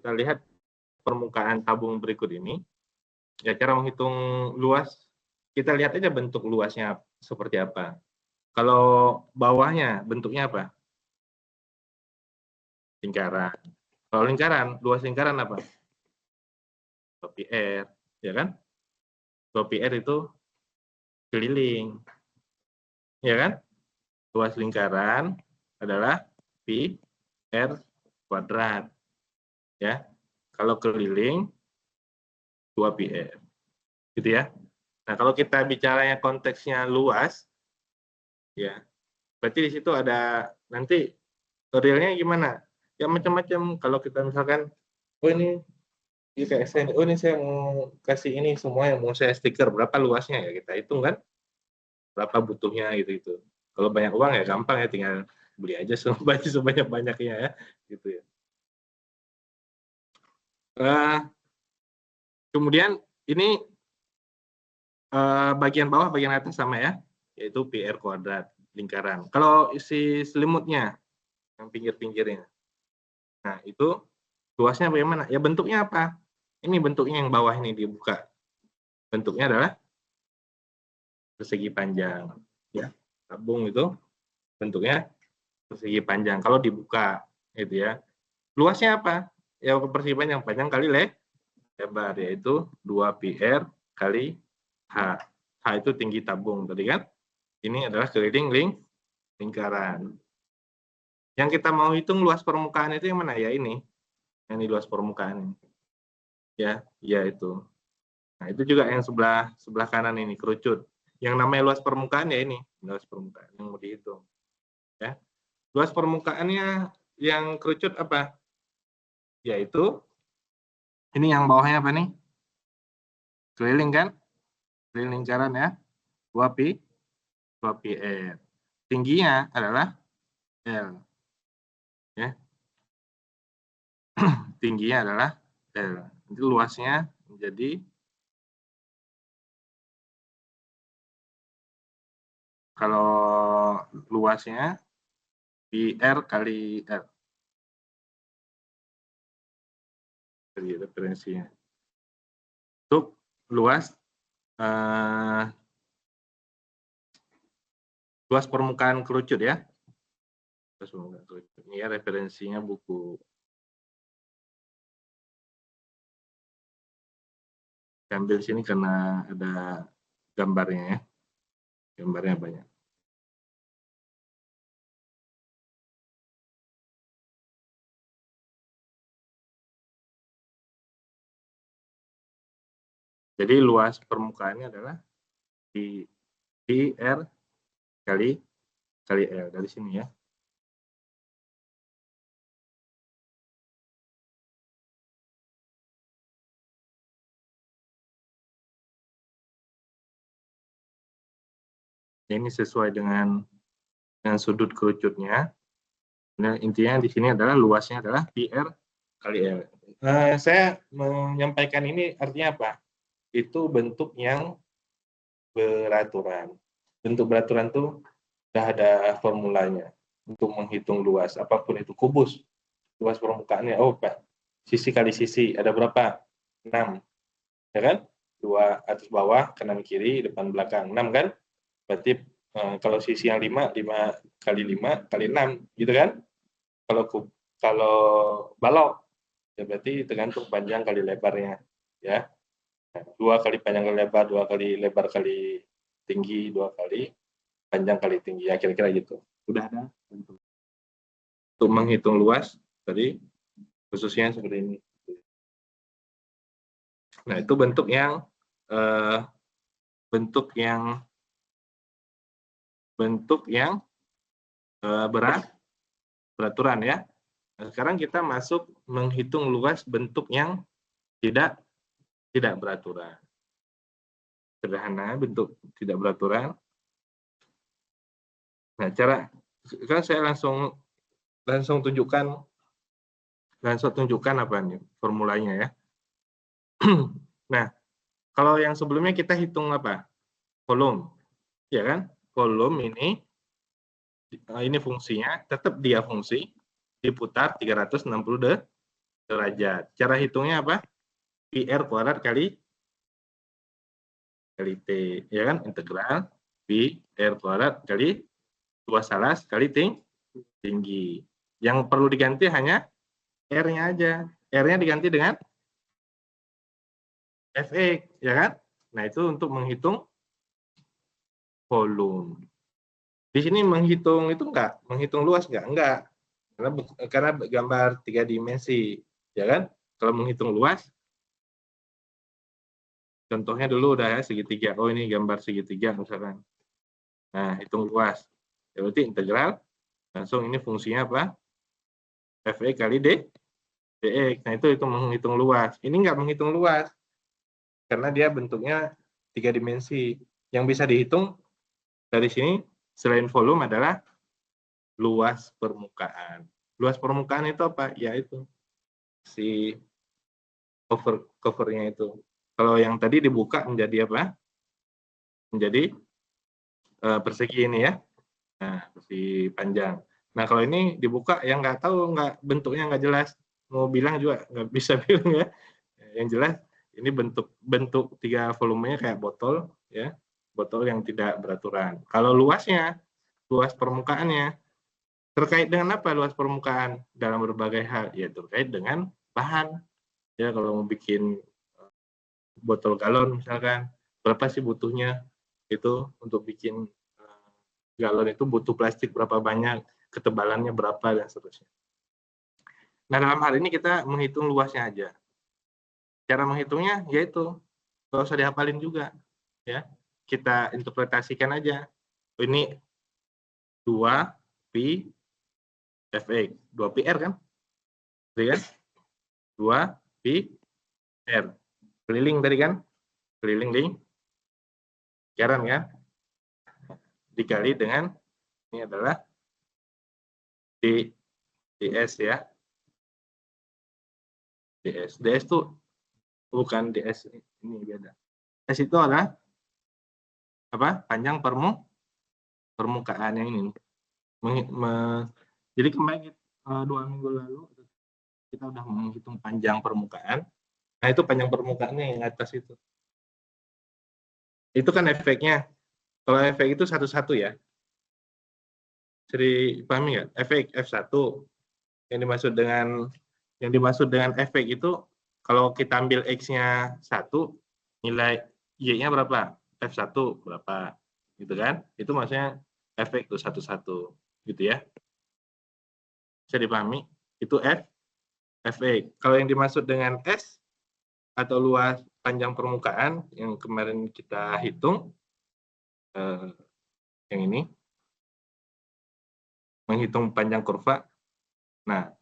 kita lihat permukaan tabung berikut ini, ya cara menghitung luas, kita lihat aja bentuk luasnya seperti apa. Kalau bawahnya bentuknya apa? Lingkaran. Kalau lingkaran, luas lingkaran apa? 2πr, ya kan? 2πr itu keliling, ya kan? Luas lingkaran adalah pi r kuadrat, ya. Kalau keliling 2πr, gitu ya. Nah, kalau kita bicaranya konteksnya luas, ya, berarti di situ ada nanti realnya gimana? Ya macam-macam. Kalau kita misalkan, oh ini kayak saya, oh ini saya mau kasih ini semua yang mau saya stiker, berapa luasnya ya kita hitung kan? Berapa butuhnya gitu. Kalau banyak uang ya gampang ya, tinggal beli aja sebanyak-banyaknya ya, gitu ya. Kemudian ini bagian bawah, bagian atas sama ya, yaitu πr kuadrat lingkaran. Kalau isi selimutnya, yang pinggir-pinggirnya, nah itu luasnya bagaimana? Ya bentuknya apa? Ini bentuknya yang bawah ini dibuka. Bentuknya adalah persegi panjang. Ya, tabung itu bentuknya persegi panjang. Kalau dibuka, gitu ya. Luasnya apa? Ya persegi panjang, panjang kali lebar, yaitu 2πr kali h. H itu tinggi tabung tadi kan. Ini adalah keliling lingkaran. Yang kita mau hitung luas permukaan itu yang mana? Ya ini. Yang ini luas permukaan. Ya itu. Nah, itu juga yang sebelah kanan ini, kerucut. Yang namanya luas permukaan ya ini, luas permukaan yang mau dihitung. Ya. Luas permukaannya yang kerucut apa? Yaitu ini yang bawahnya apa nih? Keliling kan? Keliling lingkaran ya. 2πr. Tingginya adalah L. Ya. Tingginya adalah L. Nanti luasnya menjadi, kalau luasnya πr kali R. Jadi referensinya. Untuk luas luas permukaan kerucut ya. Ini ya referensinya buku. Saya ambil sini karena ada gambarnya ya. Gambarnya banyak. Jadi luas permukaannya adalah πr kali L dari sini ya. Ini sesuai dengan sudut kerucutnya. Nah, intinya di sini adalah luasnya adalah πr kali L. Saya menyampaikan ini artinya apa? Itu bentuk yang beraturan. Bentuk beraturan itu sudah ada formulanya untuk menghitung luas, apapun itu, kubus, luas permukaannya, oh Pak, sisi kali sisi, ada berapa? 6, ya kan? 2 atas bawah, kanan kiri, depan belakang, 6 kan? Berarti kalau sisi yang 5 kali 5 kali 6, gitu kan? Kalau balok, ya berarti tergantung panjang kali lebarnya, ya. 2 kali panjang kali lebar, 2 kali lebar kali tinggi, 2 kali panjang kali tinggi, ya kira-kira gitu. Udah ada bentuk. Untuk menghitung luas tadi khususnya seperti ini. Nah, itu bentuk yang beraturan ya. Nah, sekarang kita masuk menghitung luas bentuk yang tidak beraturan. Sederhana, bentuk tidak beraturan. Nah, sekarang saya langsung tunjukkan apa nih formulanya ya. Nah, kalau yang sebelumnya kita hitung apa? Kolom, ya kan? Kolom ini fungsinya, tetap dia fungsi diputar 360 derajat. Cara hitungnya apa? Pi R kuadrat kali T, ya kan? Integral Pi R kuadrat kali luas alas kali tinggi. Yang perlu diganti hanya R-nya aja. R-nya diganti dengan Fx, ya kan? Nah, itu untuk menghitung volume. Di sini menghitung itu enggak, menghitung luas enggak. Karena gambar 3 dimensi, ya kan? Kalau menghitung luas, contohnya dulu udah ya segitiga. Oh, ini gambar segitiga misalkan. Nah, hitung luas. Ya, berarti integral langsung ini fungsinya apa? Fx kali dx. Nah, itu menghitung luas. Ini enggak menghitung luas. Karena dia bentuknya 3 dimensi. Yang bisa dihitung dari sini selain volume adalah luas permukaan. Luas permukaan itu apa? Ya itu si covernya itu. Kalau yang tadi dibuka menjadi apa? Menjadi persegi ini ya. Nah, persegi panjang. Nah, kalau ini dibuka yang nggak tahu, bentuknya nggak jelas. Mau bilang juga nggak bisa bilang ya. Yang jelas ini bentuk 3 volumenya kayak botol ya. Botol yang tidak beraturan. Kalau luasnya, luas permukaannya terkait dengan apa luas permukaan dalam berbagai hal? Ya terkait dengan bahan. Ya kalau mau bikin botol galon misalkan, berapa sih butuhnya itu untuk bikin galon itu butuh plastik berapa banyak, ketebalannya berapa dan seterusnya. Nah, dalam hal ini kita menghitung luasnya aja. Cara menghitungnya yaitu nggak usah dihafalin juga, ya. Kita interpretasikan aja. Ini 2 pi Fx, 2 pi R kan? Tadi kan? 2 pi R. Keliling tadi kan? Keliling lingkaran kan? Dikali dengan ini adalah ds ya. ds itu bukan ds ini beda. S itu adalah apa? Panjang permukaan yang ini. Jadi kemarin 2 minggu lalu kita udah menghitung panjang permukaan. Nah, itu panjang permukaannya yang atas itu. Itu kan efeknya. Kalau efek itu satu-satu ya. Jadi pahami nggak? Efek F1 yang dimaksud dengan efek itu kalau kita ambil X-nya 1, nilai Y-nya berapa? F1 berapa? Gitu kan? Itu maksudnya efek itu satu-satu. Gitu ya. Bisa dipahami? Itu Fx. Kalau yang dimaksud dengan S atau luas panjang permukaan yang kemarin kita hitung, yang ini, menghitung panjang kurva. Nah,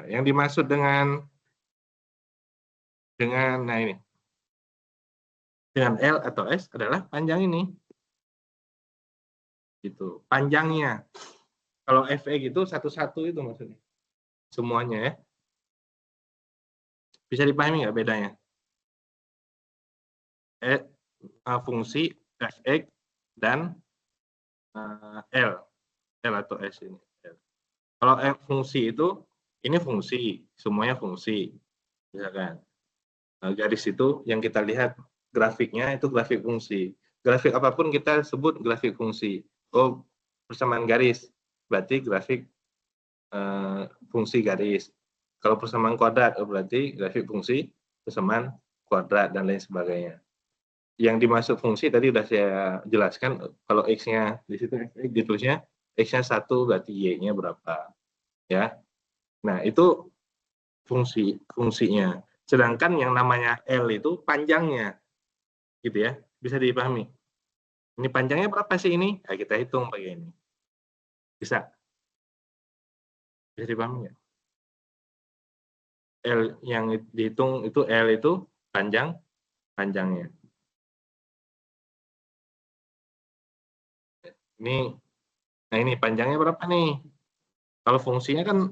yang dimaksud dengan nah ini, dengan L atau S adalah panjang ini. Gitu. Panjangnya. Kalau Fx itu satu-satu itu maksudnya. Semuanya ya. Bisa dipahami nggak bedanya? Fungsi Fx dan L. L atau S ini. Kalau fungsi itu, ini fungsi. Semuanya fungsi. Misalkan. Garis itu yang kita lihat grafiknya itu grafik fungsi. Grafik apapun kita sebut grafik fungsi. Oh, persamaan garis. Berarti grafik fungsi garis. Kalau persamaan kuadrat, berarti grafik fungsi persamaan kuadrat dan lain sebagainya. Yang dimaksud fungsi tadi sudah saya jelaskan. Kalau X-nya di situ ditulisnya X-nya 1 berarti Y-nya berapa. Ya. Nah, itu fungsinya. Sedangkan yang namanya L itu panjangnya. Gitu ya. Bisa dipahami. Ini panjangnya berapa sih ini? Nah, kita hitung pakai ini. Bisa. Bisa dipahami nggak? L yang dihitung itu L itu panjangnya. Nah ini panjangnya berapa nih? Kalau fungsinya kan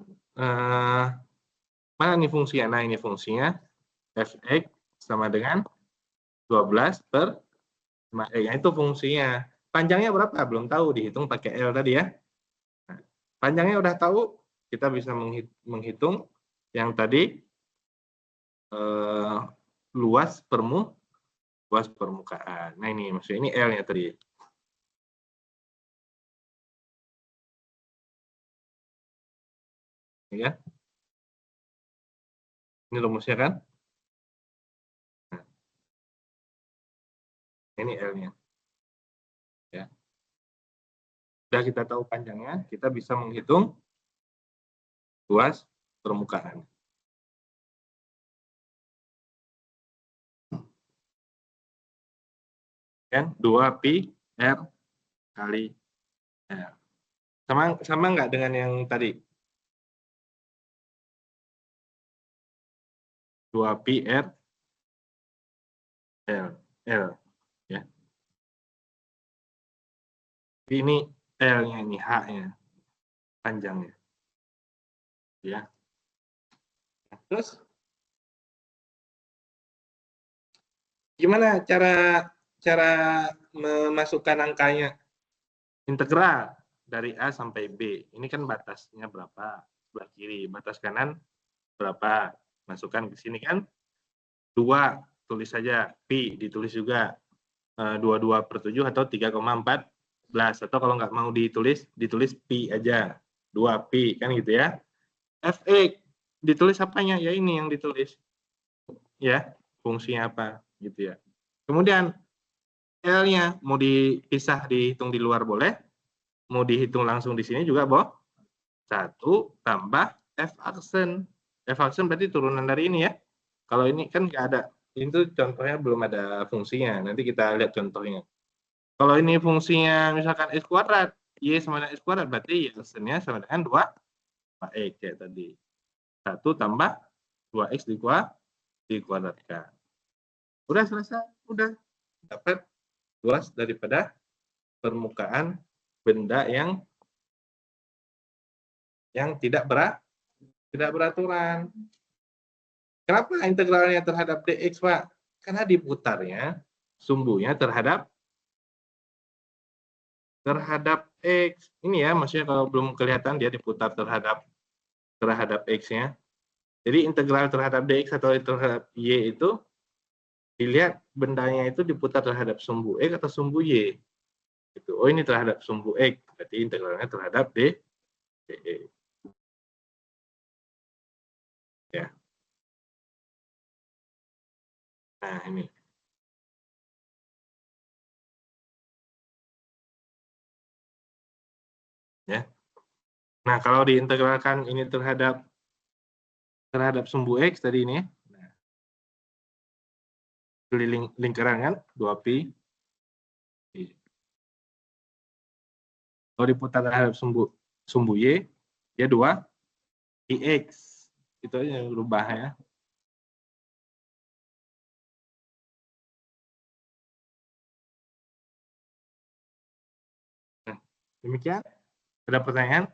mana nih fungsinya? Nah ini fungsinya Fx sama dengan 12 per 5x. Nah, itu fungsinya. Panjangnya berapa? Belum tahu, dihitung pakai L tadi ya. Nah, panjangnya udah tahu, kita bisa menghitung yang tadi luas permukaan. Nah ini maksudnya ini L-nya tadi. Ya kan? Ini rumusnya kan? Nah, ini L-nya. Ya. Sudah kita tahu panjangnya, kita bisa menghitung luas permukaan. Kan 2pi R kali R. Sama nggak dengan yang tadi? 2pi R L ya. Ini L-nya, ini H-nya, panjangnya. Ya. Terus gimana cara memasukkan angkanya? Integral dari A sampai B. Ini kan batasnya berapa? Sebelah kiri. Batas kanan berapa? Masukkan ke sini kan 2, tulis saja. Pi ditulis juga 22/7 atau 3,14. Atau kalau nggak mau ditulis pi aja. 2pi kan gitu ya. Fx ditulis apanya? Ya ini yang ditulis. Ya, fungsinya apa gitu ya. Kemudian L-nya mau dipisah dihitung di luar boleh, mau dihitung langsung di sini juga boh. 1 tambah F aksen. F aksen berarti turunan dari ini ya. Kalau ini kan nggak ada. Itu contohnya belum ada fungsinya. Nanti kita lihat contohnya. Kalau ini fungsinya misalkan X kuadrat, Y sama dengan X kuadrat, berarti Y aksennya sama dengan 2X kayak tadi. 1 tambah 2X dikuadratkan. Udah selesai. Udah. Dapat luas daripada permukaan benda yang tidak beraturan. Kenapa integralnya terhadap dx, Pak? Karena diputarnya sumbunya terhadap x. Ini ya, maksudnya kalau belum kelihatan dia diputar terhadap x-nya. Jadi integral terhadap dx atau terhadap y itu dilihat bendanya itu diputar terhadap sumbu x atau sumbu y. Gitu. Oh, ini terhadap sumbu x, berarti integralnya terhadap dx. Ya. Nah, ini. Ya. Nah, kalau diintegralkan ini terhadap sumbu x tadi ini, nah, keliling lingkaran kan 2pi. Kalau diputar terhadap sumbu y, dia 2x. Itu aja yang berubah ya. Nah, demikian. Ada pertanyaan?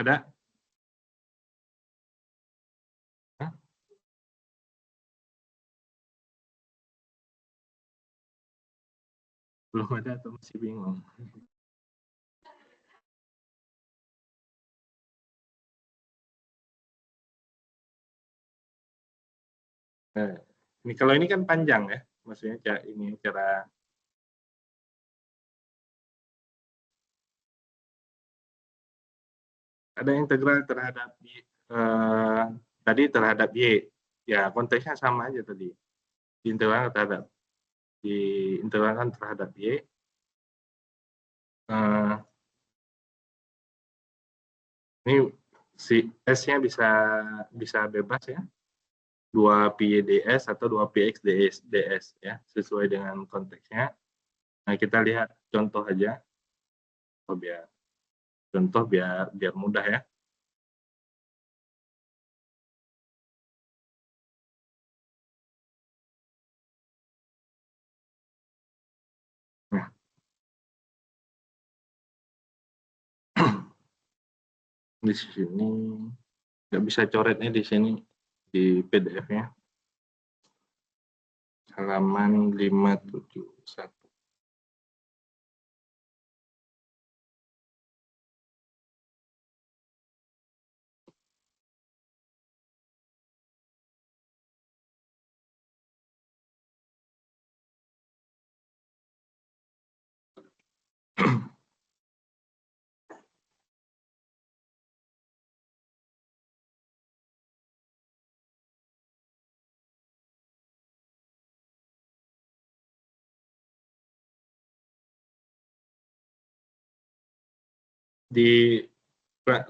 Ada? Hah? Belum ada atau masih bingung? Nah, ini kalau ini kan panjang ya, maksudnya ini cara ada integral terhadap tadi terhadap y, ya konteksnya sama aja tadi. Diintegralkan terhadap y. Ini si s-nya bisa bebas ya. 2pi ds atau 2px ds ya, sesuai dengan konteksnya. Nah, kita lihat contoh aja. Biar mudah ya. Nah, di sini nggak bisa coretnya di sini di PDF-nya. Halaman 571.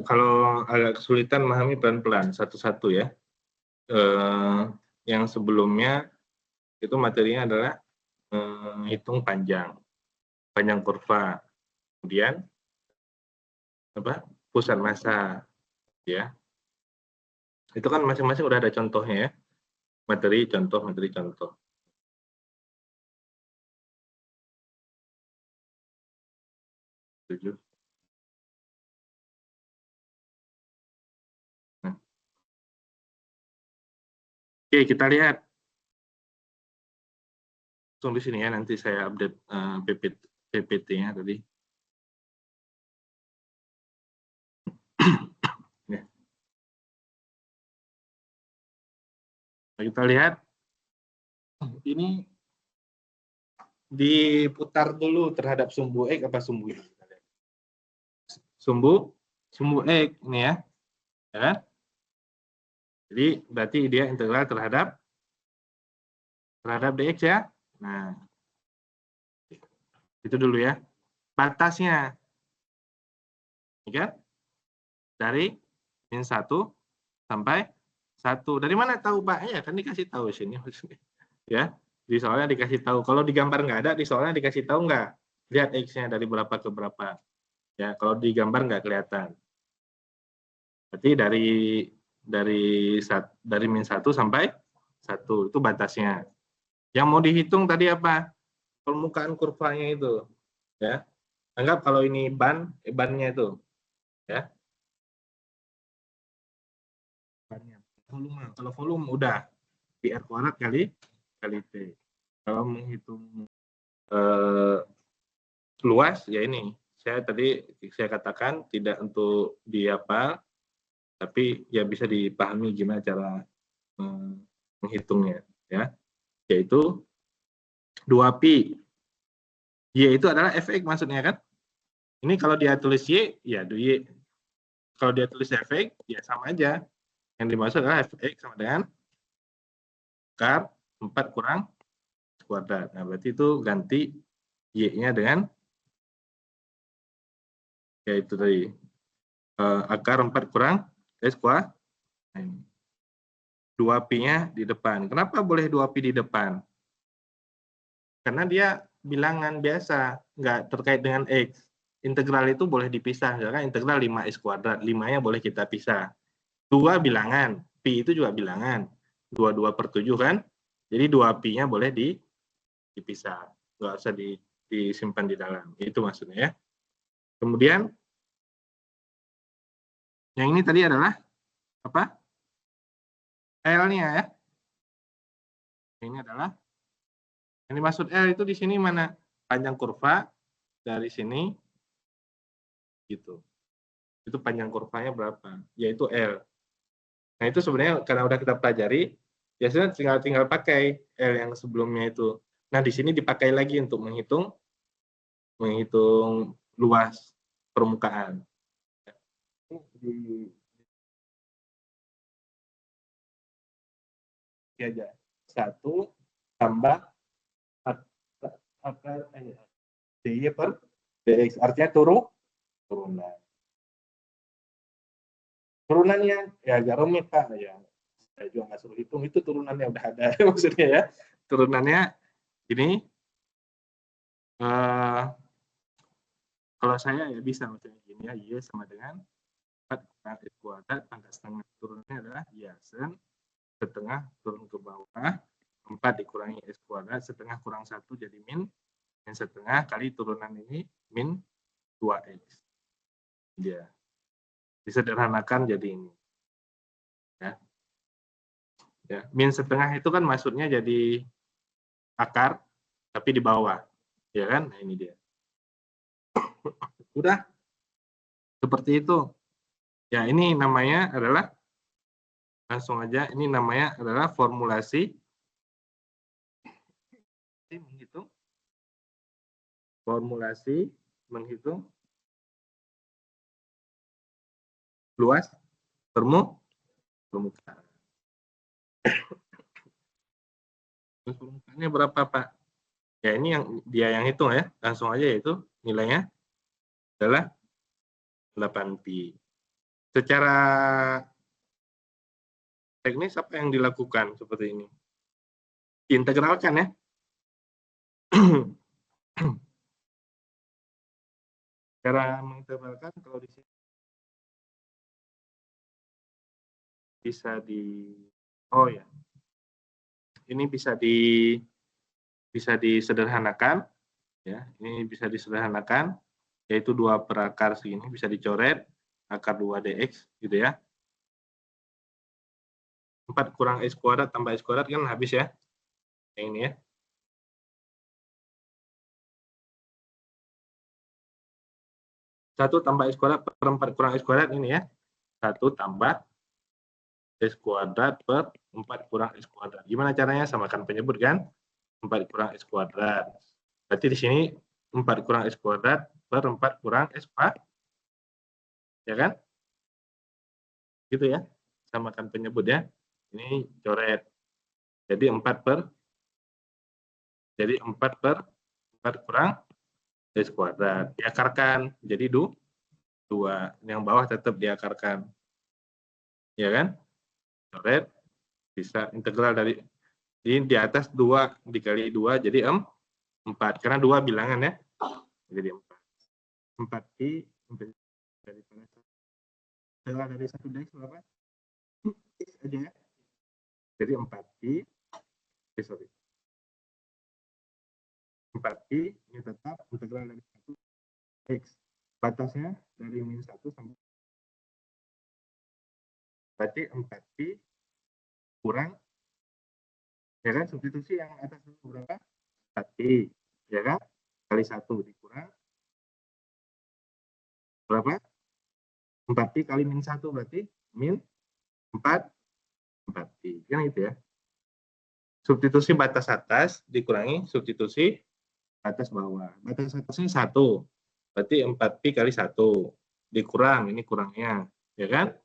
kalau agak kesulitan memahami pelan-pelan satu-satu ya. Yang sebelumnya itu materinya adalah hitung panjang kurva, kemudian pusat massa, ya. Itu kan masing-masing udah ada contohnya ya, materi contoh. Tujuh. Nah. Oke, kita lihat langsung di sini ya, nanti saya update PPT-nya tadi. Ya. Nah, kita lihat ini diputar dulu terhadap sumbu X apa sumbu Y. Sumbu X ini ya. Ya. Jadi berarti dia integral terhadap dx ya. Nah, itu dulu ya. Batasnya, ya kan? Dari min 1 sampai 1. Dari mana tahu Pak? Ya kan dikasih tahu sini. Ya, di soalnya dikasih tahu. Kalau di gambar nggak ada, di soalnya dikasih tahu nggak? Lihat X-nya dari berapa ke berapa. Ya, kalau di gambar nggak kelihatan. Berarti dari min 1 sampai 1 itu batasnya. Yang mau dihitung tadi apa? Permukaan kurvanya itu. Ya. Anggap kalau ini bannya itu. Ya. Volume. Kalau volume udah PR kuadrat kali T. Kalau menghitung luas ya ini. Saya katakan tidak untuk dihafal, tapi ya bisa dipahami gimana cara menghitungnya ya. Yaitu 2pi. Y itu adalah fx maksudnya kan? Ini kalau dia tulis Y ya Y. Kalau dia tulis fx ya sama aja. Yang dimaksud adalah fx sama dengan akar 4 kurang kuadrat. Nah, berarti itu ganti Y-nya dengan yaitu tadi akar 4 kurang S kuadrat. Nah, 2pi-nya di depan. Kenapa boleh 2pi di depan? Karena dia bilangan biasa, nggak terkait dengan X. Integral itu boleh dipisah, misalkan integral 5x kuadrat, 5-nya boleh kita pisah. 2 bilangan, pi itu juga bilangan. 22/7 kan? Jadi 2pi-nya boleh dipisah. Nggak usah disimpan di dalam. Itu maksudnya ya. Kemudian, yang ini tadi adalah apa? L-nya ya. Ini adalah, yang dimaksud L itu di sini mana? Panjang kurva dari sini, gitu. Itu panjang kurvanya berapa? Yaitu L. Nah, itu sebenarnya karena udah kita pelajari, biasanya tinggal pakai L yang sebelumnya itu. Nah, di sini dipakai lagi untuk menghitung luas permukaan. Aja 1 tambah akar dy per dx, artinya turunan. Turunannya ya agak rumit Pak, ya saya juga nggak suruh hitung, itu turunannya udah ada maksudnya ya. Turunannya ini kalau saya ya bisa maksudnya gini ya, Y sama dengan 4 kurang X kuadrat pangkat setengah. Turunannya adalah Y setengah turun ke bawah, 4 dikurangi X kuadrat setengah kurang 1 jadi min setengah kali turunan ini min 2X. Ya. Disederhanakan jadi ini. Ya. Ya, min setengah itu kan maksudnya jadi akar tapi di bawah. Ya kan? Nah, ini dia. Udah. Seperti itu. Ya, ini namanya adalah langsung aja, ini namanya adalah formulasi menghitung luas permukaan. Permukaannya berapa Pak? Ya ini yang dia yang hitung ya, langsung aja yaitu nilainya adalah 8pi. Secara teknis apa yang dilakukan seperti ini? Diintegralkan ya. Cara mengintegralkan kalau di sini bisa ya. Ini bisa disederhanakan ya. Ini bisa disederhanakan yaitu 2 per akar segini bisa dicoret akar 2 dx gitu ya. 4 kurang x kuadrat tambah x kuadrat kan habis ya. Yang ini ya. 1 tambah x kuadrat per 4 kurang x kuadrat ini ya. 1 tambah x kuadrat per 4 kurang x kuadrat. Gimana caranya? Samakan penyebut kan? 4 kurang x kuadrat. Berarti di sini 4 kurang x kuadrat per 4 kurang x kuadrat. Ya kan? Gitu ya. Samakan penyebut ya. Ini coret. Jadi 4 per 4 kurang x kuadrat. Diakarkan jadi 2. Yang bawah tetap diakarkan. Ya kan? Coret. Bisa integral dari ini di atas 2 dikali 2 jadi 4. Karena 2 bilangan ya. Jadi 4. 4pi dari 1 dx berapa? X aja ya. Jadi 4pi. 4pi ini tetap integral dari 1 x. Batasnya dari min 1 sampai berarti 4pi kurang ya kan, substitusi yang atas dulu berapa? 4pi ya kan, kali 1 dikurang berapa? 4pi kali min 1 berarti min 4pi kan gitu ya. Substitusi batas atas dikurangi substitusi batas bawah. Batas atasnya 1 berarti 4pi kali 1 dikurang ini kurangnya ya kan.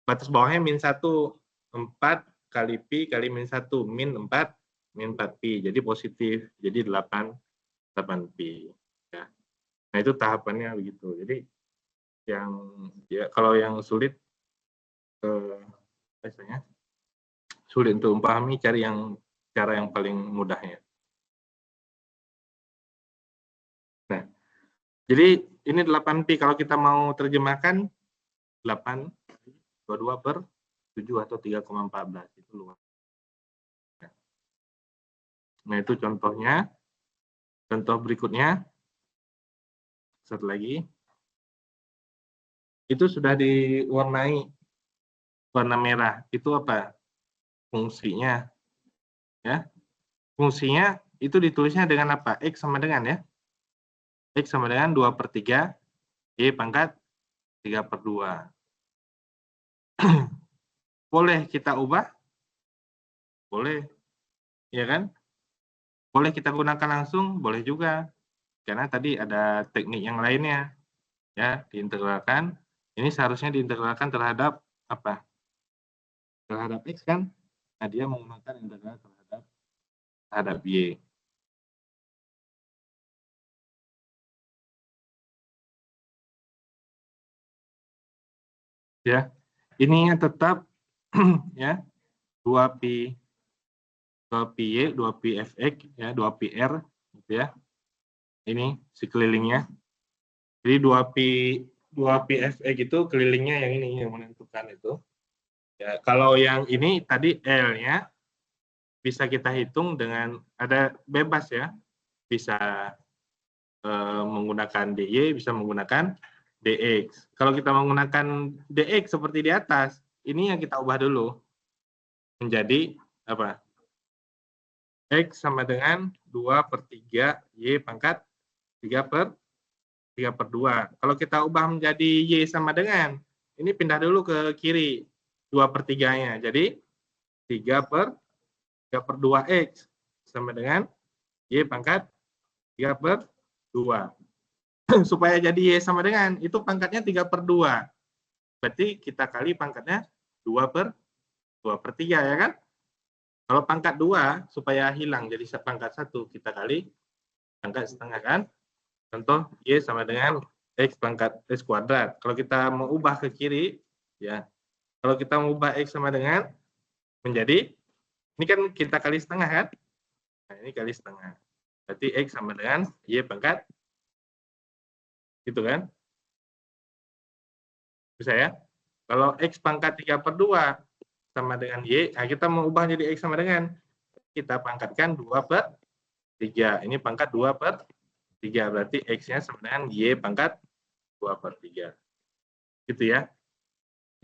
Batas bawahnya min 1 4 kali pi kali min 1 min 4pi jadi positif jadi 8pi ya. Nah itu tahapannya begitu. Jadi yang ya kalau yang sulit biasanya sulit untuk memahami cari yang cara yang paling mudahnya. Nah jadi ini 8pi kalau kita mau terjemahkan 8 22 per 7 atau 3,14 itu luas. Nah itu contohnya. Contoh berikutnya satu lagi itu sudah diwarnai warna merah. Itu apa? Fungsinya ya. Fungsinya itu ditulisnya dengan apa? X sama dengan ya. X sama dengan 2 per 3 Y pangkat 3 per 2. Boleh kita ubah? Boleh. Ya kan? Boleh kita gunakan langsung? Boleh juga. Karena tadi ada teknik yang lainnya. Ya, diintegralkan. Ini seharusnya diintegralkan terhadap apa? Terhadap X kan? Nah, dia menggunakan integral terhadap Y. Ya, ini tetap ya 2pi 2pi Y, 2pi Fx ya, 2pi R gitu ya. Ini si kelilingnya. Jadi 2pi Fx itu kelilingnya yang ini yang menentukan itu. Ya, kalau yang ini tadi L-nya bisa kita hitung dengan ada bebas ya. Bisa menggunakan dy, bisa menggunakan dx. Kalau kita menggunakan dx seperti di atas, ini yang kita ubah dulu menjadi apa? X sama dengan 2 per 3 Y pangkat 3 per 2. Kalau kita ubah menjadi Y sama dengan, ini pindah dulu ke kiri, 2 per 3-nya. Jadi 3 per 2X sama dengan Y pangkat 3 per 2. Supaya jadi Y sama dengan, itu pangkatnya 3 per 2. Berarti kita kali pangkatnya 2 per 3 ya kan? Kalau pangkat 2, supaya hilang jadi pangkat 1, kita kali pangkat setengah kan? Contoh Y sama dengan X pangkat X kuadrat. Kalau kita mau ubah ke kiri, ya, kalau kita mau ubah X sama dengan menjadi, ini kan kita kali setengah kan? Nah, ini kali setengah. Berarti X sama dengan Y pangkat, gitu kan? Bisa ya? Kalau X pangkat 3/2 sama dengan Y, nah kita mau ubah jadi X sama dengan, kita pangkatkan 2/3. Ini pangkat 2/3, berarti X-nya sama dengan Y pangkat 2/3. Gitu ya.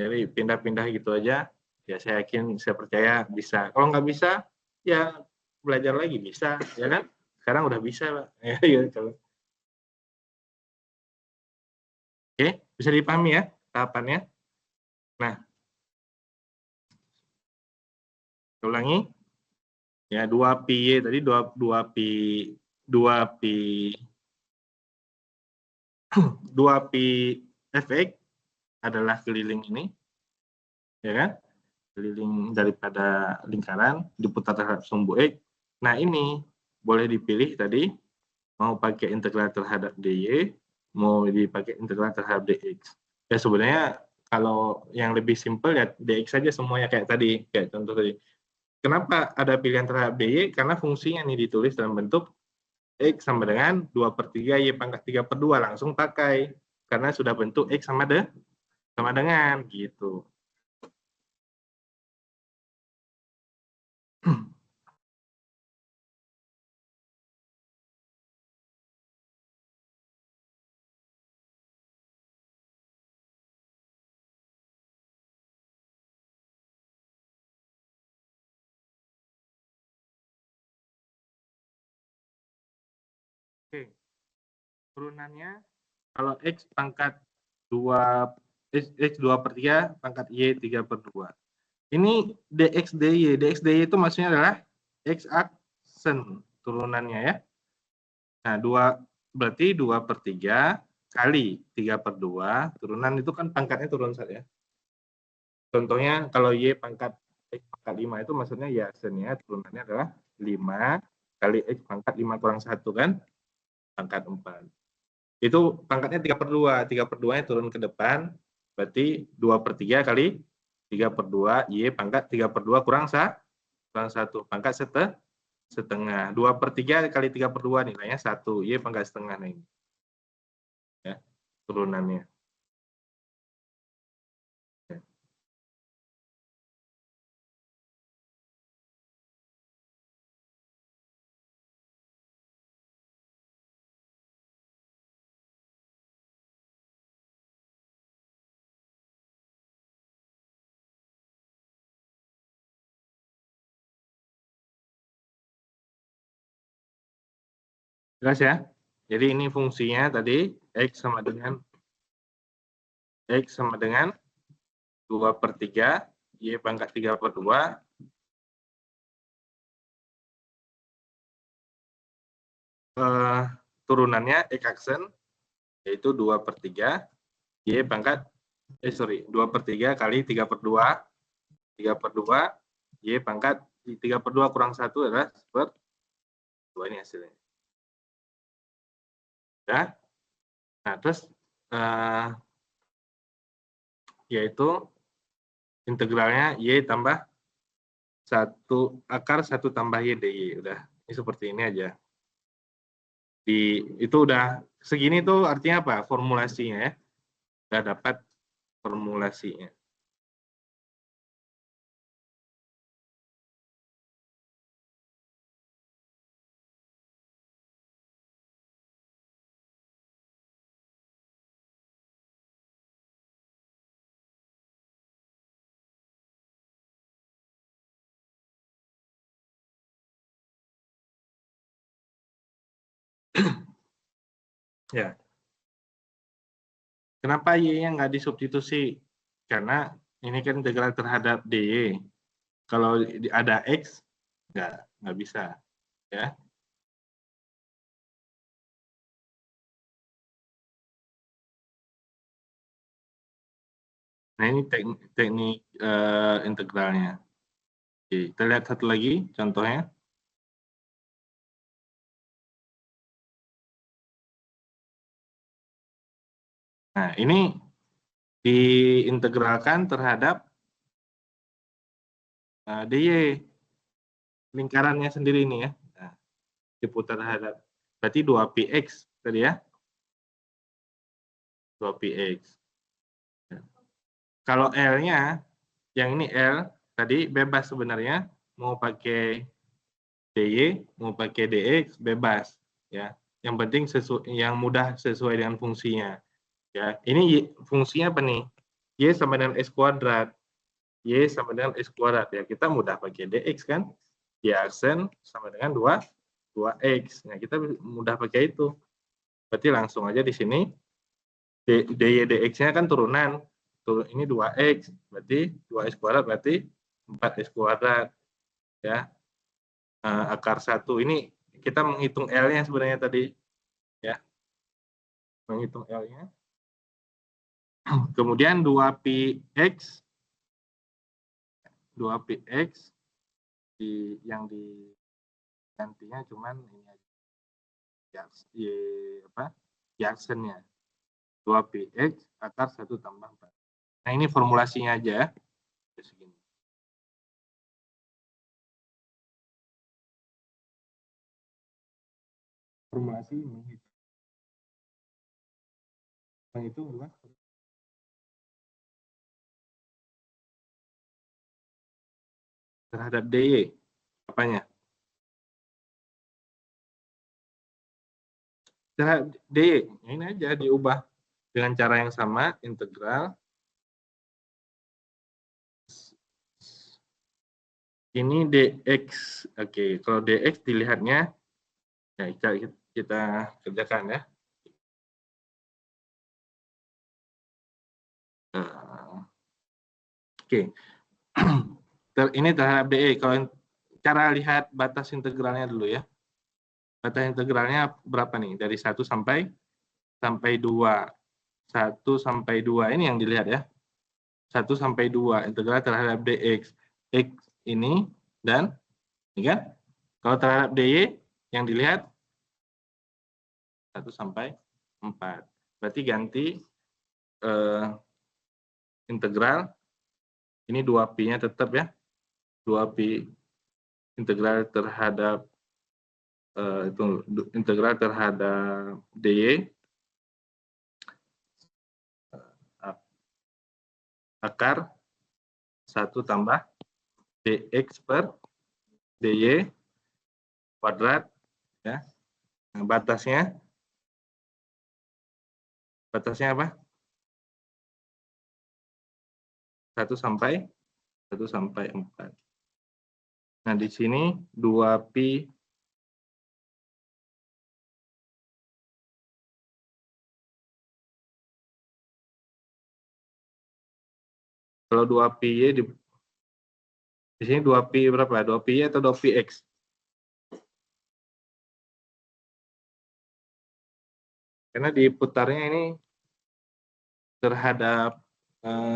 Jadi pindah-pindah gitu aja. Ya saya yakin, saya percaya bisa. Kalau nggak bisa, ya belajar lagi bisa, ya kan? Sekarang udah bisa, Pak. Ya, kalau oke, bisa dipahami ya tahapannya. Nah, ulangi. Ya, 2pi tadi 2pi 2pi 2pi fx adalah keliling ini, ya kan? Keliling daripada lingkaran diputar terhadap sumbu x. Nah, ini boleh dipilih tadi mau pakai integral terhadap dy, mau dipakai integral terhadap dx. Ya sebenarnya kalau yang lebih simpel ya dx saja semuanya kayak tadi, kayak contoh tadi. Kenapa ada pilihan terhadap dy? Karena fungsinya ini ditulis dalam bentuk X sama dengan 2/3 Y pangkat 3/2, langsung pakai. Karena sudah bentuk X sama dengan, gitu. Oke, turunannya, kalau X pangkat 2, X 2/3 pangkat Y 3/2. Ini dx dy. Dx dy itu maksudnya adalah X aksen turunannya ya. Nah, berarti 2/3 kali 3/2, turunan itu kan pangkatnya turun saja. Contohnya kalau Y pangkat X pangkat 5 itu maksudnya ya aksennya turunannya adalah 5 kali X pangkat 5 kurang 1 kan, pangkat 4. Itu pangkatnya 3/2, 3/2-nya turun ke depan, berarti 2/3 kali 3/2 Y pangkat 3/2 kurang 1, pangkat setengah. 2/3 kali 3/2 nilainya 1, Y pangkat setengah. Nah ini ya, turunannya. Ya. Jelas ya? Jadi ini fungsinya tadi X sama dengan 2/3 Y pangkat 3/2 turunannya X aksen yaitu 2/3 Y pangkat 2/3 kali 3/2 Y pangkat 3/2 kurang 1 adalah 1/2, ini hasilnya. Ya. Nah, terus yaitu integralnya Y tambah 1 tambah Y dy. Udah, ini seperti ini aja. Itu udah segini tuh artinya apa? Formulasinya ya. Udah dapat formulasinya. Ya. Kenapa Y-nya nggak disubstitusi? Karena ini kan integral terhadap dy. Kalau ada X, nggak bisa. Ya. Nah, ini teknik integralnya. Oke, kita lihat satu lagi contohnya. Nah, ini diintegralkan terhadap DY, lingkarannya sendiri ini ya. Nah, diputar terhadap, berarti 2px tadi ya. 2px. Kalau L-nya, yang ini L, tadi bebas sebenarnya, mau pakai DY, mau pakai DX, bebas. Ya. Yang penting yang mudah sesuai dengan fungsinya. Ya, ini fungsinya apa nih? Y sama dengan X kuadrat. Y sama dengan X kuadrat. Ya, kita mudah pakai DX kan? Y aksen sama dengan 2X. Nah, kita mudah pakai itu. Berarti langsung aja di sini, DY DX-nya kan turunan. Ini 2X. Berarti 2X kuadrat berarti 4X kuadrat. Ya. Akar 1. Ini kita menghitung L-nya sebenarnya tadi. Ya. Menghitung L-nya. Kemudian 2px 2px yang digantinya cuman ini aja aksennya 2px akar 1 tambah 4. Nah, ini formulasinya aja. Segini. Formulasi menghitung luas terhadap DY. Apanya? Terhadap DY. Ini aja diubah dengan cara yang sama, integral. Ini DX. Oke, kalau DX dilihatnya, ya kita kerjakan ya. Oke. Ini terhadap DE. Kalau cara lihat batas integralnya dulu ya. Batas integralnya berapa nih? Dari 1 sampai 2. 1 sampai 2 ini yang dilihat ya. 1 sampai 2 integral terhadap dx. X ini dan ini kan. Kalau terhadap dy yang dilihat 1 sampai 4. Berarti ganti integral ini 2pi-nya tetap ya. 2pi integral terhadap itu integral terhadap dy akar 1 tambah dx per dy kuadrat ya. Nah, batasnya apa? 1 sampai 4. Nah, di sini 2pi kalau 2pi di sini 2pi berapa? 2pi atau 2px? Karena diputarnya ini terhadap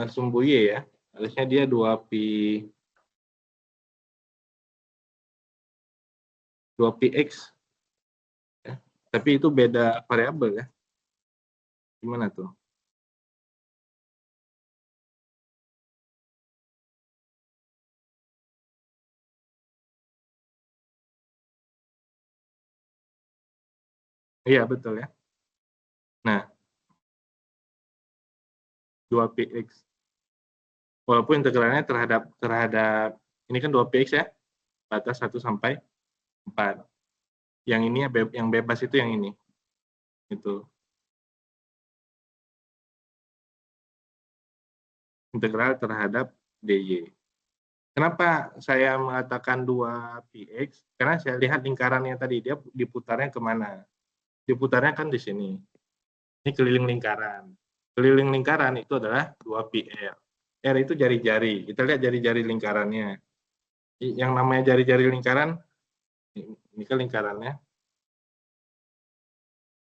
sumbu y ya. Harusnya dia 2px. Ya. Tapi itu beda variabel ya. Gimana tuh? Iya, betul ya. Nah, 2px. Walaupun integralnya terhadap ini kan 2px ya. Batas 1 sampai 4. Yang ini yang bebas itu yang ini. Itu. Integral terhadap dy. Kenapa saya mengatakan 2px? Karena saya lihat lingkarannya tadi, dia diputarnya kemana? Diputarnya kan di sini. Ini keliling lingkaran. Keliling lingkaran itu adalah 2πr. R itu jari-jari. Kita lihat jari-jari lingkarannya. Yang namanya jari-jari lingkaran, ini kan lingkarannya.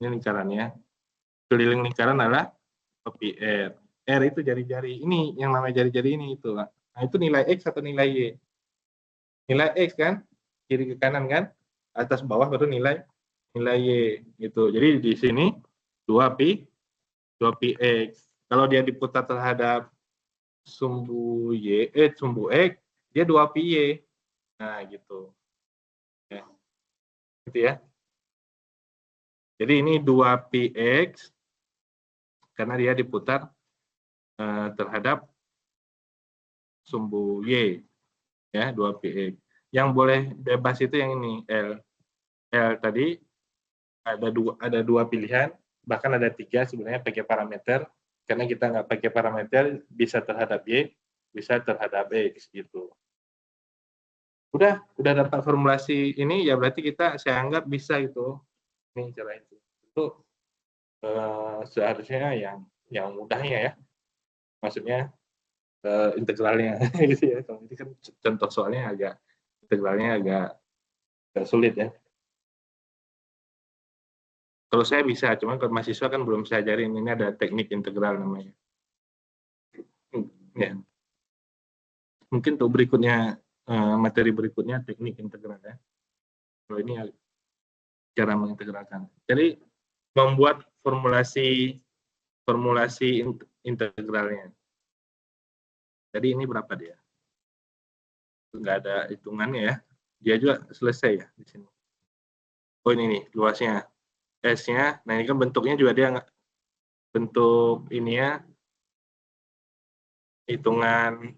Ini lingkarannya. Keliling lingkaran adalah 2πr. R itu jari-jari. Ini yang namanya jari-jari ini itu. Nah, itu nilai X atau nilai Y? Nilai X kan? Kiri ke kanan kan? Atas bawah baru nilai Y gitu. Jadi di sini 2pi 2px. Kalau dia diputar terhadap sumbu sumbu x, dia 2py. Nah, gitu. Ya. Gitu ya. Jadi ini 2px karena dia diputar terhadap sumbu y, ya, 2px. Yang boleh bebas itu yang ini, L. L tadi ada dua pilihan, bahkan ada 3 sebenarnya pakai parameter. Karena kita nggak pakai parameter, bisa terhadap y, bisa terhadap x gitu. Udah dapat formulasi ini, ya berarti saya anggap bisa gitu. Ini cara itu. Itu seharusnya yang mudahnya ya. Maksudnya integralnya gitu ya. Kalau ini kan contoh soalnya integralnya agak sulit ya. Kalau saya bisa, cuma kalau mahasiswa kan belum saya ajarin. Ini ada teknik integral namanya. Ya. Mungkin untuk berikutnya, materi berikutnya teknik integral ya. Kalau ini cara mengintegralkan. Jadi membuat formulasi integralnya. Jadi ini berapa dia? Nggak ada hitungannya ya. Dia juga selesai ya di sini. Oh ini nih luasnya. S-nya. Nah ini kan bentuknya juga dia bentuk ininya hitungan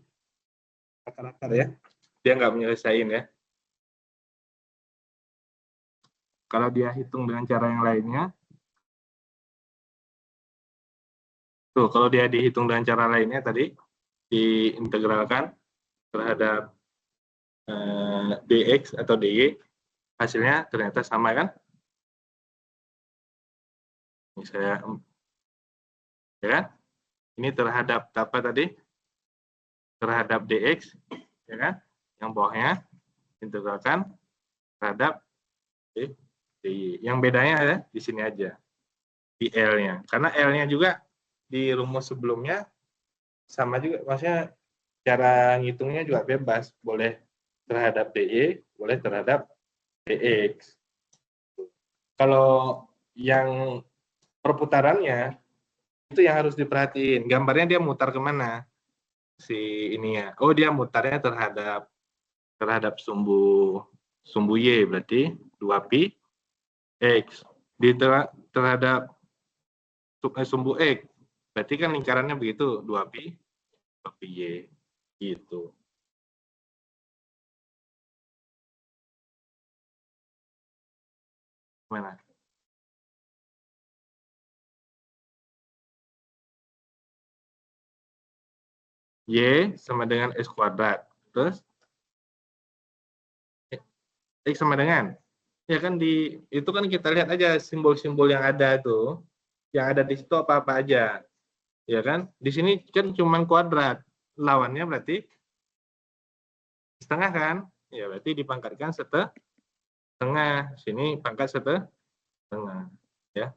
akar-akar ya. Dia nggak menyelesaikan ya. Kalau dia hitung dengan cara yang lainnya, tuh kalau dia dihitung dengan cara lainnya tadi diintegralkan terhadap dx atau dy, hasilnya ternyata sama kan? Ini saya, ya kan? Ini terhadap apa tadi? Terhadap dx, ya kan? Yang bawahnya integralkan terhadap dy. Yang bedanya ada di sini aja, di L-nya. Karena L-nya juga di rumus sebelumnya sama juga, maksudnya cara ngitungnya juga bebas, boleh terhadap dy, boleh terhadap dx. Kalau yang perputarannya itu yang harus diperhatiin, gambarnya dia mutar kemana si ininya. Oh dia mutarnya terhadap sumbu y, berarti 2pi x terhadap sumbu x, berarti kan lingkarannya begitu, 2pi y gitu. Mana? Y sama dengan S kuadrat. Terus X sama dengan, ya kan itu kan kita lihat aja simbol-simbol yang ada tuh, yang ada di situ apa-apa aja, ya kan? Di sini kan cuma kuadrat, lawannya berarti setengah kan? Ya berarti dipangkatkan setengah, sini pangkat setengah, ya.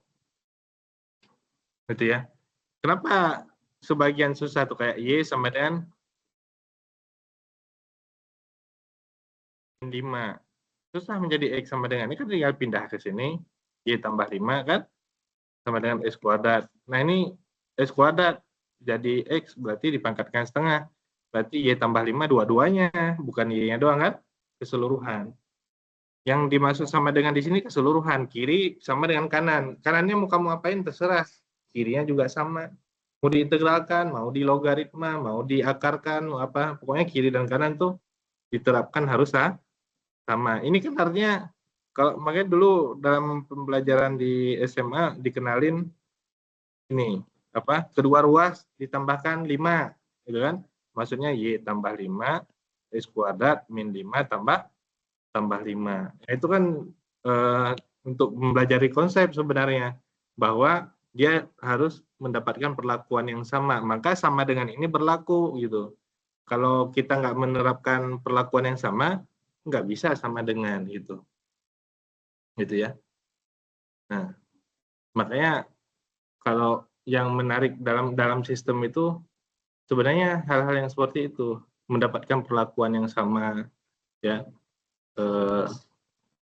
Gitu ya. Kenapa sebagian susah tuh kayak Y sama dengan 5. Susah menjadi X sama dengan, ini kan tinggal pindah ke sini, Y tambah 5 kan, sama dengan X kuadrat. Nah ini X kuadrat jadi X, berarti dipangkatkan setengah. Berarti Y tambah 5 dua-duanya, bukan Y-nya doang kan, keseluruhan. Yang dimaksud sama dengan di sini keseluruhan, kiri sama dengan kanan. Kanannya mau kamu apain terserah, kirinya juga sama. Mau diintegralkan, mau dilogaritma, mau diakarkan, mau apa, pokoknya kiri dan kanan tuh diterapkan harus sama. Ini kan artinya, kalau makanya dulu dalam pembelajaran di SMA dikenalin ini apa, kedua ruas ditambahkan 5, gitu kan? Maksudnya Y tambah 5, X kuadrat min 5 tambah 5. Nah, itu kan untuk mempelajari konsep sebenarnya, bahwa dia harus mendapatkan perlakuan yang sama, maka sama dengan ini berlaku gitu. Kalau kita nggak menerapkan perlakuan yang sama, nggak bisa sama dengan gitu ya. Nah, makanya kalau yang menarik dalam sistem itu sebenarnya hal-hal yang seperti itu, mendapatkan perlakuan yang sama ya.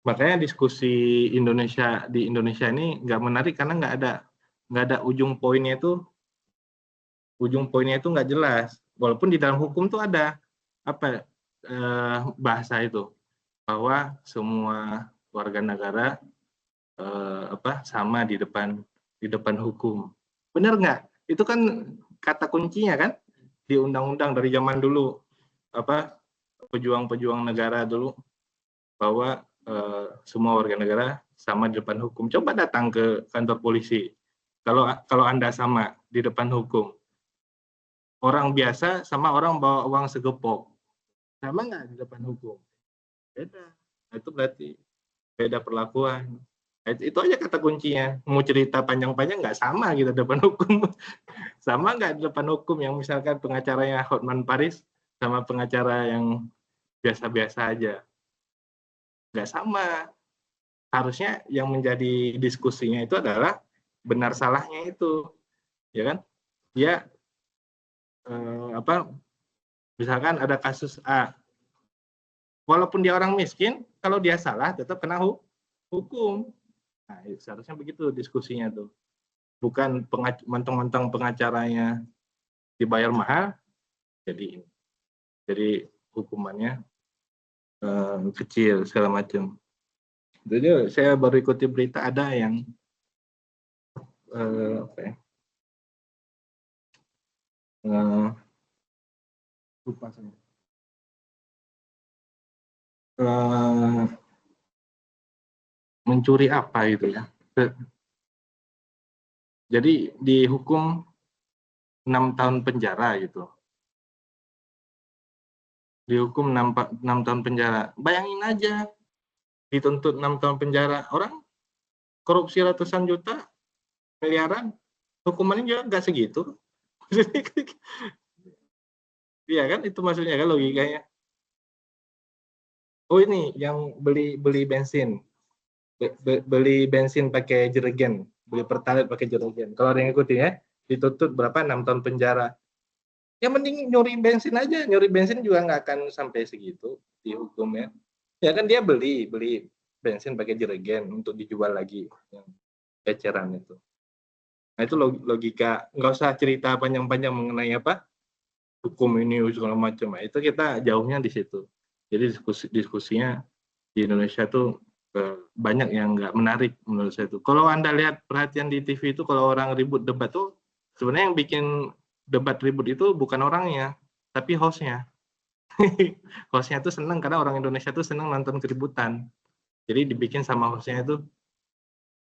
Makanya diskusi di Indonesia ini nggak menarik karena nggak ada nggak ada ujung poinnya itu nggak jelas. Walaupun di dalam hukum tuh ada apa bahasa itu bahwa semua warga negara sama di depan hukum. Benar nggak? Itu kan kata kuncinya kan di undang-undang dari zaman dulu, pejuang-pejuang negara dulu, bahwa semua warga negara sama di depan hukum. Coba datang ke kantor polisi. Kalau Anda sama di depan hukum, orang biasa sama orang bawa uang segepok, sama nggak di depan hukum? Beda. Nah, itu berarti beda perlakuan. Itu aja kata kuncinya. Mau cerita panjang-panjang nggak sama gitu depan hukum. Sama nggak di depan hukum yang misalkan pengacaranya Hotman Paris sama pengacara yang biasa-biasa aja. Nggak sama. Harusnya yang menjadi diskusinya itu adalah benar salahnya itu. Ya kan? Dia misalkan ada kasus A. Walaupun dia orang miskin, kalau dia salah tetap kena hukum. Nah, seharusnya begitu diskusinya tuh. Bukan mentang-mentang pengacaranya dibayar mahal, jadi hukumannya kecil segala macam. Jadi saya baru ikuti berita ada yang lupa saya. Mencuri apa itu ya? Jadi dihukum 6 tahun penjara gitu. Dihukum 6 tahun penjara. Bayangin aja, dituntut 6 tahun penjara. Orang korupsi ratusan juta, miliaran, hukumannya juga nggak segitu. Iya kan, itu maksudnya kan logikanya. Oh ini yang beli bensin, beli bensin pakai jerigen, beli pertalite pakai jerigen. Kalau ada yang ikutin ya, dituntut berapa? 6 tahun penjara. Ya mending nyuri bensin aja, nyuri bensin juga nggak akan sampai segitu dihukumnya. Ya kan dia beli bensin pakai jerigen untuk dijual lagi, yang eceran itu. Nah itu logika, nggak usah cerita panjang-panjang mengenai apa hukum ini segala macam. Nah, itu kita jauhnya di situ. Jadi diskusinya di Indonesia tuh banyak yang nggak menarik menurut saya itu. Kalau Anda lihat perhatian di TV itu kalau orang ribut debat tuh sebenarnya yang bikin debat ribut itu bukan orangnya, tapi hostnya. Hostnya tuh seneng karena orang Indonesia tuh seneng nonton keributan. Jadi dibikin sama hostnya itu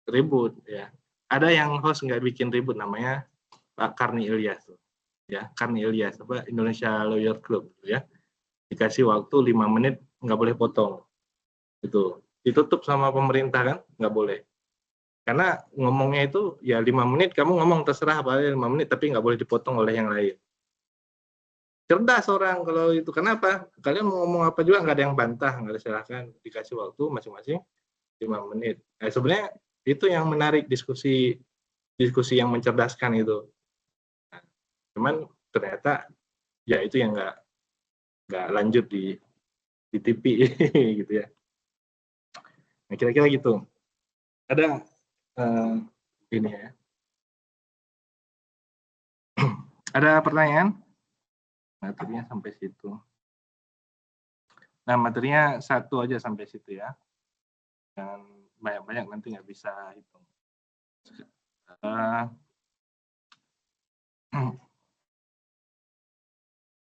ribut ya. Ada yang host nggak bikin ribut namanya Pak Karni Ilyas ya, Karni Ilyas apa Indonesia Lawyer Club ya. Dikasih waktu 5 menit nggak boleh potong. Itu ditutup sama pemerintah kan, nggak boleh. Karena ngomongnya itu ya 5 menit kamu ngomong terserah apa 5 menit tapi nggak boleh dipotong oleh yang lain. Cerdas orang kalau itu. Kenapa? Kalian mau ngomong apa juga nggak ada yang bantah, nggak ada, silahkan dikasih waktu masing-masing 5 menit. Sebenarnya itu yang menarik diskusi yang mencerdaskan itu. Nah, cuman ternyata ya itu yang nggak lanjut di TV gitu ya. Nah, kira-kira gitu. Ada ini ya. Ada pertanyaan? Materinya sampai situ. Nah, materinya satu aja sampai situ ya. Jangan banyak-banyak nanti nggak bisa hitung.